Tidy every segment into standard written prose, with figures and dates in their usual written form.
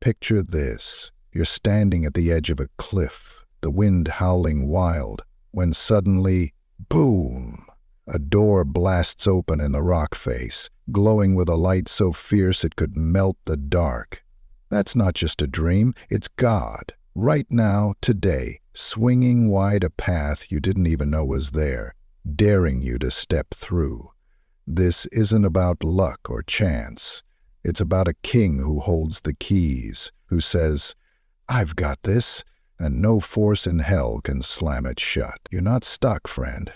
Picture this. You're standing at the edge of a cliff, the wind howling wild, when suddenly, boom! A door blasts open in the rock face, glowing with a light so fierce it could melt the dark. That's not just a dream, it's God, right now, today, swinging wide a path you didn't even know was there, daring you to step through. This isn't about luck or chance. It's about a king who holds the keys, who says, "I've got this," and no force in hell can slam it shut. You're not stuck, friend.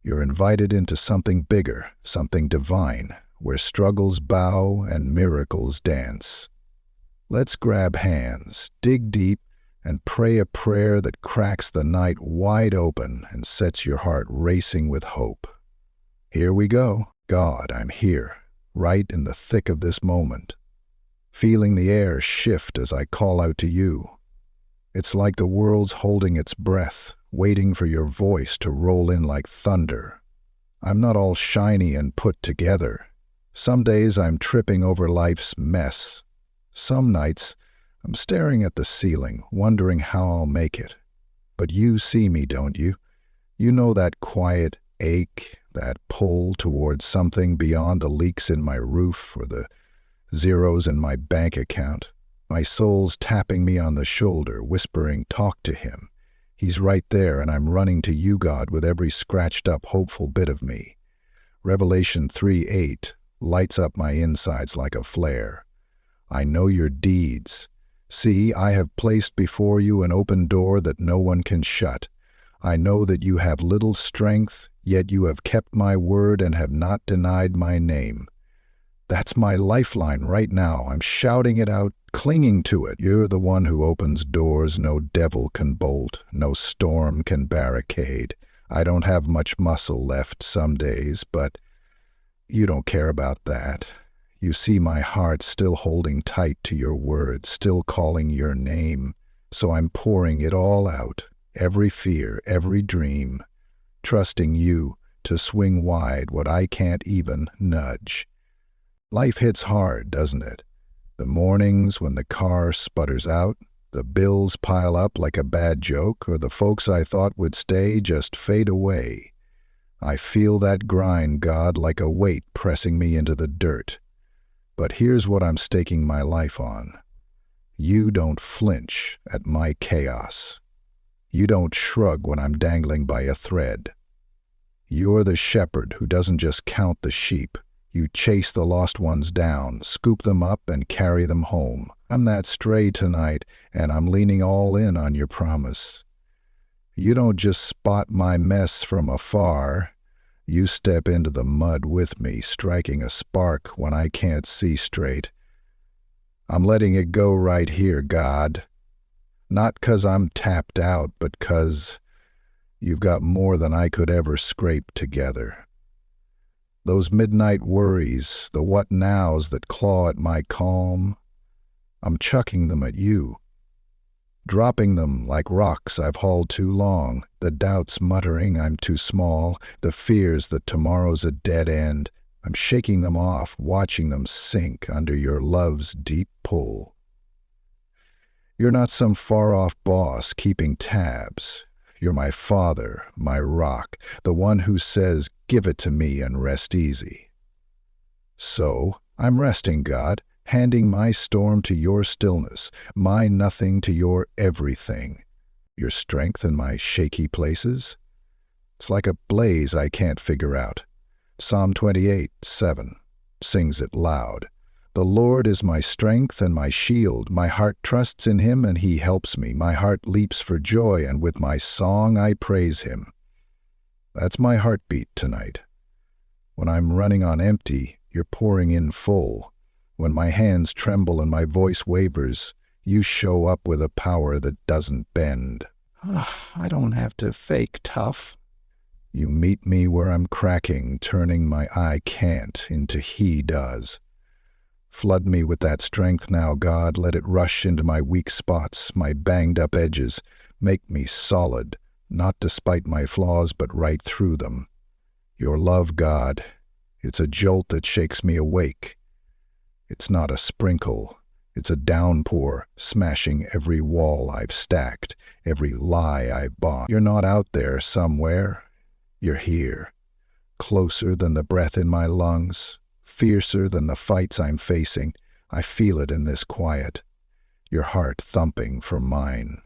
You're invited into something bigger, something divine, where struggles bow and miracles dance. Let's grab hands, dig deep, and pray a prayer that cracks the night wide open and sets your heart racing with hope. Here we go. God, I'm here, right in the thick of this moment, feeling the air shift as I call out to you. It's like the world's holding its breath, waiting for your voice to roll in like thunder. I'm not all shiny and put together. Some days I'm tripping over life's mess. Some nights I'm staring at the ceiling, wondering how I'll make it. But you see me, don't you? You know that quiet ache, that pull towards something beyond the leaks in my roof or the zeros in my bank account. My soul's tapping me on the shoulder, whispering, "Talk to him. He's right there, and I'm running to you, God, with every scratched-up, hopeful bit of me." Revelation 3:8 lights up my insides like a flare. I know your deeds. See, I have placed before you an open door that no one can shut. I know that you have little strength, yet you have kept my word and have not denied my name. That's my lifeline right now. I'm shouting it out, clinging to it. You're the one who opens doors no devil can bolt, no storm can barricade. I don't have much muscle left some days, but you don't care about that. You see my heart still holding tight to your word, still calling your name. So I'm pouring it all out, every fear, every dream, trusting you to swing wide what I can't even nudge. Life hits hard, doesn't it? The mornings when the car sputters out, the bills pile up like a bad joke, or the folks I thought would stay just fade away. I feel that grind, God, like a weight pressing me into the dirt. But here's what I'm staking my life on. You don't flinch at my chaos. You don't shrug when I'm dangling by a thread. You're the shepherd who doesn't just count the sheep. You chase the lost ones down, scoop them up, and carry them home. I'm that stray tonight, and I'm leaning all in on your promise. You don't just spot my mess from afar. You step into the mud with me, striking a spark when I can't see straight. I'm letting it go right here, God. Not 'cause I'm tapped out, but 'cause you've got more than I could ever scrape together. Those midnight worries, the what nows that claw at my calm, I'm chucking them at you. Dropping them like rocks I've hauled too long, the doubts muttering I'm too small, the fears that tomorrow's a dead end. I'm shaking them off, watching them sink under your love's deep pull. You're not some far-off boss keeping tabs. You're my father, my rock, the one who says, "Give it to me and rest easy." So, I'm resting, God, handing my storm to your stillness, my nothing to your everything, your strength in my shaky places. It's like a blaze I can't figure out. Psalm 28:7 sings it loud. The Lord is my strength and my shield. My heart trusts in him and he helps me. My heart leaps for joy and with my song I praise him. That's my heartbeat tonight. When I'm running on empty, you're pouring in full. When my hands tremble and my voice wavers, you show up with a power that doesn't bend. I don't have to fake tough. You meet me where I'm cracking, turning my I can't into he does. Flood me with that strength now, God. Let it rush into my weak spots, my banged-up edges. Make me solid, not despite my flaws, but right through them. Your love, God, it's a jolt that shakes me awake. It's not a sprinkle. It's a downpour, smashing every wall I've stacked, every lie I've bought. You're not out there somewhere. You're here, closer than the breath in my lungs, fiercer than the fights I'm facing. I feel it in this quiet. Your heart thumping for mine.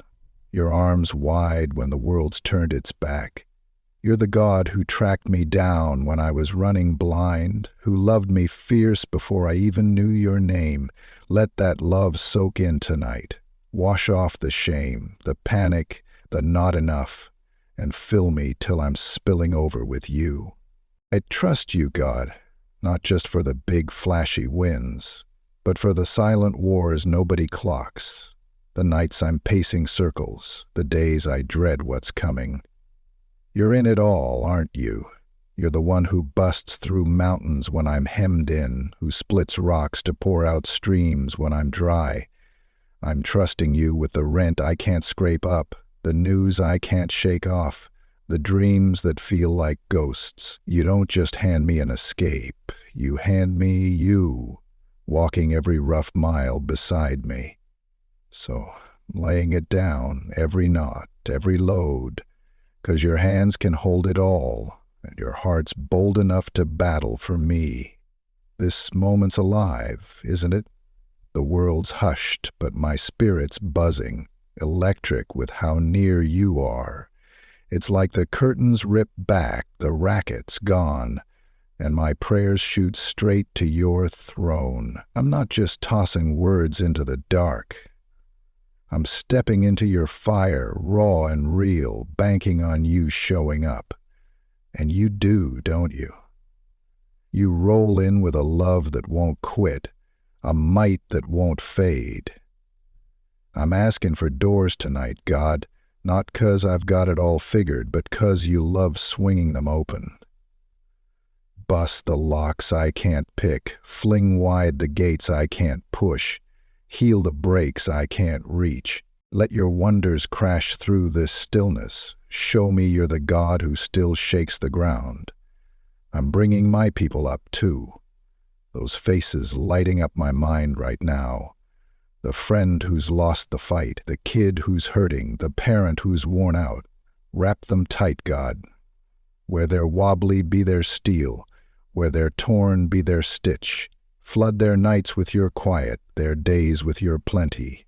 Your arms wide when the world's turned its back. You're the God who tracked me down when I was running blind, who loved me fierce before I even knew your name. Let that love soak in tonight. Wash off the shame, the panic, the not enough, and fill me till I'm spilling over with you. I trust you, God, not just for the big flashy wins, but for the silent wars nobody clocks, the nights I'm pacing circles, the days I dread what's coming. You're in it all, aren't you? You're the one who busts through mountains when I'm hemmed in, who splits rocks to pour out streams when I'm dry. I'm trusting you with the rent I can't scrape up, the news I can't shake off, the dreams that feel like ghosts. You don't just hand me an escape, you hand me you, walking every rough mile beside me. So, laying it down, every knot, every load, 'cause your hands can hold it all, and your heart's bold enough to battle for me. This moment's alive, isn't it? The world's hushed, but my spirit's buzzing, electric with how near you are. It's like the curtains rip back, the racket's gone, and my prayers shoot straight to your throne. I'm not just tossing words into the dark. I'm stepping into your fire, raw and real, banking on you showing up. And you do, don't you? You roll in with a love that won't quit, a might that won't fade. I'm asking for doors tonight, God, not 'cause I've got it all figured, but 'cause you love swinging them open. Bust the locks I can't pick, fling wide the gates I can't push, heal the breaks I can't reach. Let your wonders crash through this stillness. Show me you're the God who still shakes the ground. I'm bringing my people up too. Those faces lighting up my mind right now. The friend who's lost the fight, the kid who's hurting, the parent who's worn out. Wrap them tight, God. Where they're wobbly, be their steel. Where they're torn, be their stitch. Flood their nights with your quiet, their days with your plenty.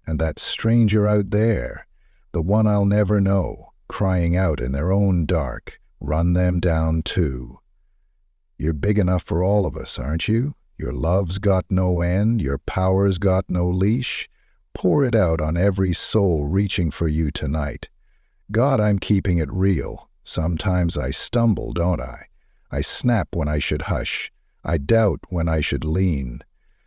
And that stranger out there, the one I'll never know, crying out in their own dark, run them down too. You're big enough for all of us, aren't you? Your love's got no end, your power's got no leash. Pour it out on every soul reaching for you tonight. God, I'm keeping it real. Sometimes I stumble, don't I? I snap when I should hush. I doubt when I should lean.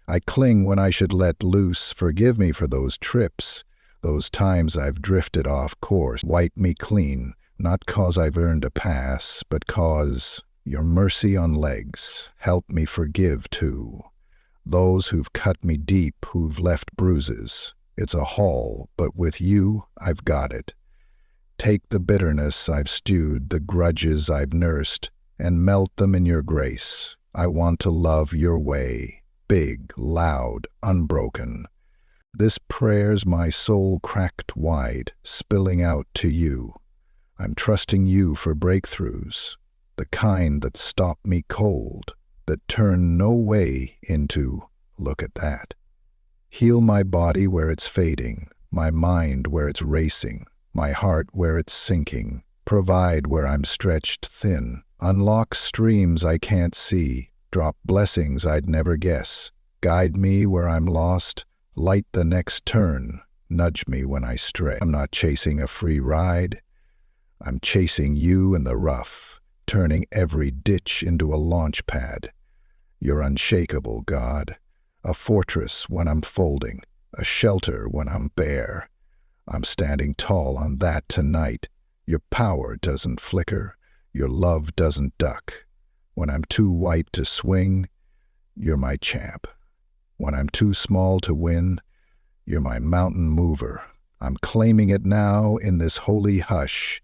I cling when I should let loose. Forgive me for those trips, those times I've drifted off course. Wipe me clean, not 'cause I've earned a pass, but 'cause your mercy on legs. Help me forgive, too. Those who've cut me deep, who've left bruises. It's a haul, but with you, I've got it. Take the bitterness I've stewed, the grudges I've nursed, and melt them in your grace. I want to love your way, big, loud, unbroken. This prayer's my soul cracked wide, spilling out to you. I'm trusting you for breakthroughs, the kind that stop me cold, that turn no way into, look at that. Heal my body where it's fading, my mind where it's racing, my heart where it's sinking. Provide where I'm stretched thin. Unlock streams I can't see. Drop blessings I'd never guess. Guide me where I'm lost. Light the next turn. Nudge me when I stray. I'm not chasing a free ride. I'm chasing you in the rough, turning every ditch into a launch pad. You're unshakable, God. A fortress when I'm folding. A shelter when I'm bare. I'm standing tall on that tonight. Your power doesn't flicker. Your love doesn't duck. When I'm too white to swing, you're my champ. When I'm too small to win, you're my mountain mover. I'm claiming it now in this holy hush.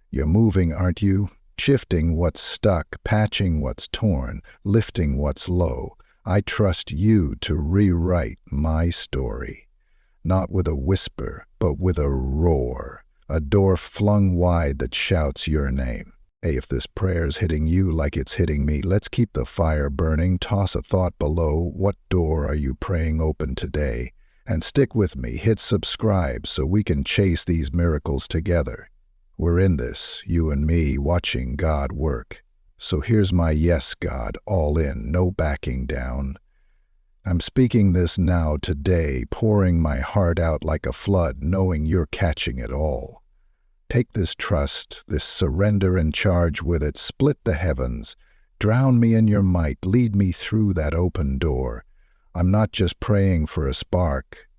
You're moving, aren't you? Shifting what's stuck, patching what's torn, lifting what's low. I trust you to rewrite my story, not with a whisper, but with a roar, a door flung wide that shouts your name. Hey, if this prayer's hitting you like it's hitting me, let's keep the fire burning. Toss a thought below. What door are you praying open today? And stick with me, hit subscribe so we can chase these miracles together. We're in this, you and me, watching God work. So here's my yes, God, all in, no backing down. I'm speaking this now today, pouring my heart out like a flood, knowing you're catching it all. Take this trust, this surrender and charge with it, split the heavens, drown me in your might, lead me through that open door. I'm not just praying for a spark,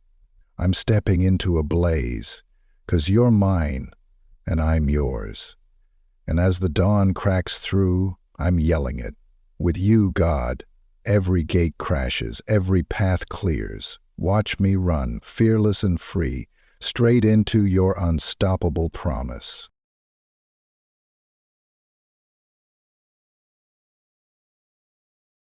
I'm stepping into a blaze, 'cause you're mine and I'm yours. And as the dawn cracks through, I'm yelling it. With you, God, every gate crashes, every path clears. Watch me run, fearless and free, straight into your unstoppable promise.